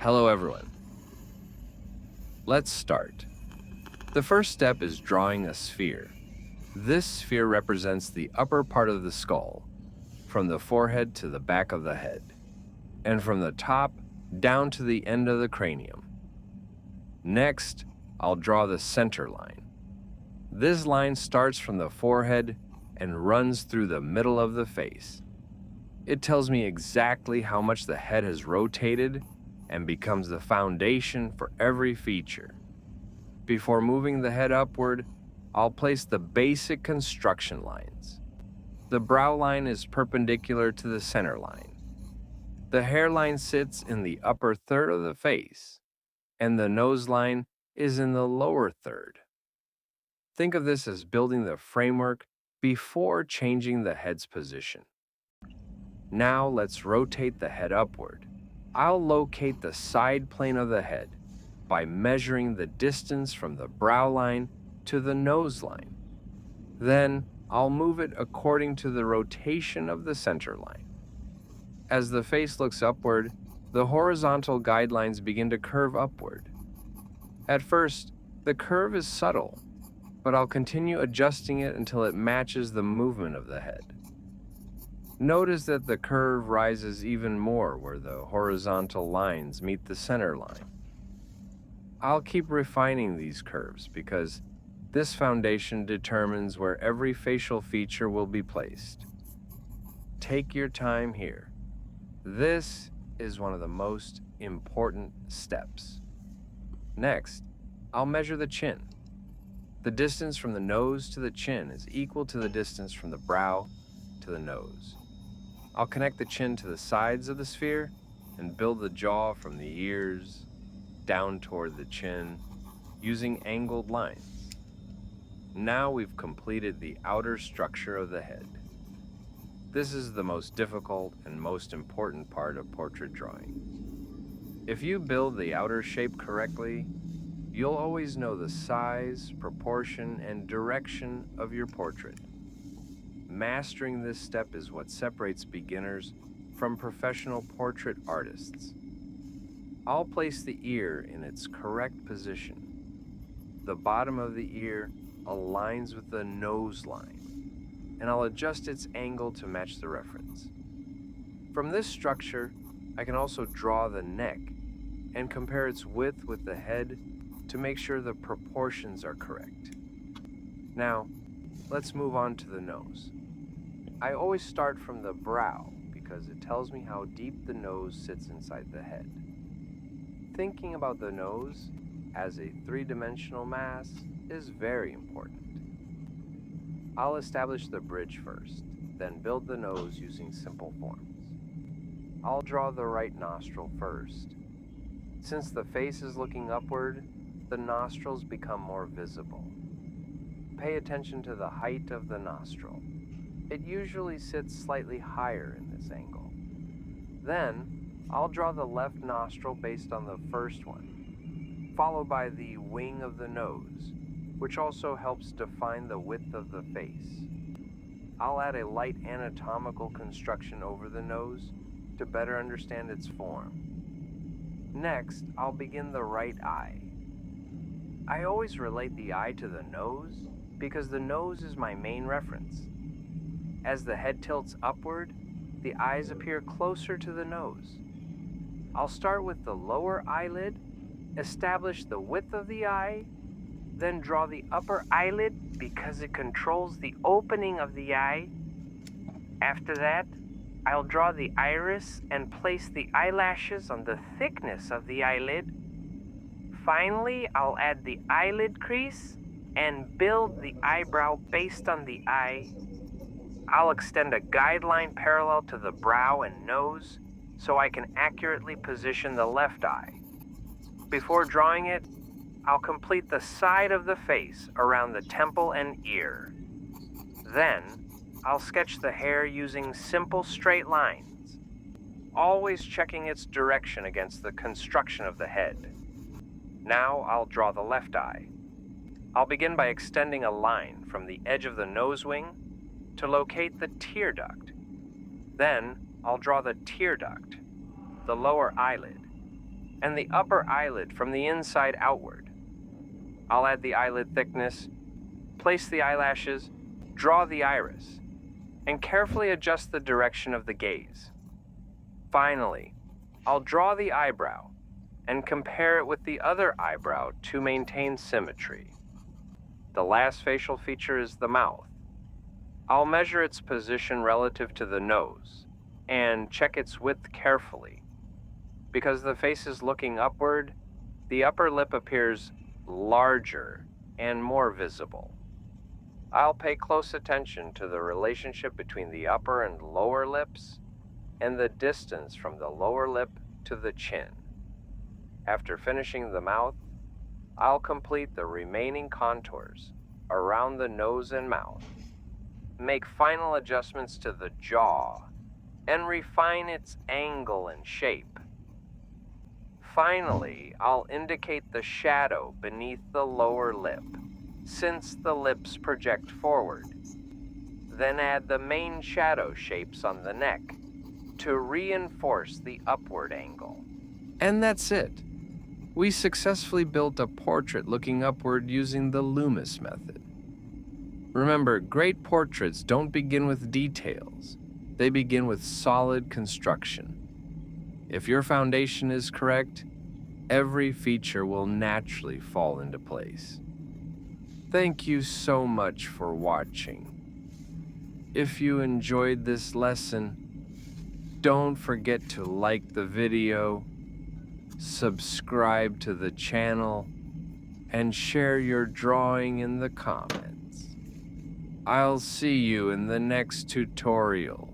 Hello everyone. Let's start. The first step is drawing a sphere. This sphere represents the upper part of the skull, from the forehead to the back of the head, and from the top down to the end of the cranium. Next, I'll draw the center line. This line starts from the forehead and runs through the middle of the face. It tells me exactly how much the head has rotated and becomes the foundation for every feature. Before moving the head upward, I'll place the basic construction lines. The brow line is perpendicular to the center line. The hairline sits in the upper third of the face, and the nose line is in the lower third. Think of this as building the framework before changing the head's position. Now let's rotate the head upward. I'll locate the side plane of the head by measuring the distance from the brow line to the nose line. Then I'll move it according to the rotation of the center line. As the face looks upward, the horizontal guidelines begin to curve upward. At first, the curve is subtle, but I'll continue adjusting it until it matches the movement of the head. Notice that the curve rises even more where the horizontal lines meet the center line. I'll keep refining these curves because this foundation determines where every facial feature will be placed. Take your time here. This is one of the most important steps. Next, I'll measure the chin. The distance from the nose to the chin is equal to the distance from the brow to the nose. I'll connect the chin to the sides of the sphere and build the jaw from the ears down toward the chin using angled lines. Now we've completed the outer structure of the head. This is the most difficult and most important part of portrait drawing. If you build the outer shape correctly, you'll always know the size, proportion, and direction of your portrait. Mastering this step is what separates beginners from professional portrait artists. I'll place the ear in its correct position. The bottom of the ear aligns with the nose line, and I'll adjust its angle to match the reference. From this structure, I can also draw the neck and compare its width with the head to make sure the proportions are correct. Now, let's move on to the nose. I always start from the brow because it tells me how deep the nose sits inside the head. Thinking about the nose as a three-dimensional mass is very important. I'll establish the bridge first, then build the nose using simple forms. I'll draw the right nostril first. Since the face is looking upward, the nostrils become more visible. Pay attention to the height of the nostril. It usually sits slightly higher in this angle. Then, I'll draw the left nostril based on the first one, followed by the wing of the nose, which also helps define the width of the face. I'll add a light anatomical construction over the nose to better understand its form. Next, I'll begin the right eye. I always relate the eye to the nose because the nose is my main reference. As the head tilts upward, the eyes appear closer to the nose. I'll start with the lower eyelid, establish the width of the eye, then draw the upper eyelid because it controls the opening of the eye. After that, I'll draw the iris and place the eyelashes on the thickness of the eyelid. Finally, I'll add the eyelid crease and build the eyebrow based on the eye. I'll extend a guideline parallel to the brow and nose so I can accurately position the left eye. Before drawing it, I'll complete the side of the face around the temple and ear. Then, I'll sketch the hair using simple straight lines, always checking its direction against the construction of the head. Now I'll draw the left eye. I'll begin by extending a line from the edge of the nose wing to locate the tear duct. Then I'll draw the tear duct, the lower eyelid, and the upper eyelid from the inside outward. I'll add the eyelid thickness, place the eyelashes, draw the iris, and carefully adjust the direction of the gaze. Finally, I'll draw the eyebrow and compare it with the other eyebrow to maintain symmetry. The last facial feature is the mouth. I'll measure its position relative to the nose and check its width carefully. Because the face is looking upward, the upper lip appears larger and more visible. I'll pay close attention to the relationship between the upper and lower lips and the distance from the lower lip to the chin. After finishing the mouth, I'll complete the remaining contours around the nose and mouth, make final adjustments to the jaw, and refine its angle and shape. Finally, I'll indicate the shadow beneath the lower lip, since the lips project forward. Then add the main shadow shapes on the neck to reinforce the upward angle. And that's it. We successfully built a portrait looking upward using the Loomis method. Remember, great portraits don't begin with details. They begin with solid construction. If your foundation is correct, every feature will naturally fall into place. Thank you so much for watching. If you enjoyed this lesson, don't forget to like the video, subscribe to the channel, and share your drawing in the comments. I'll see you in the next tutorial.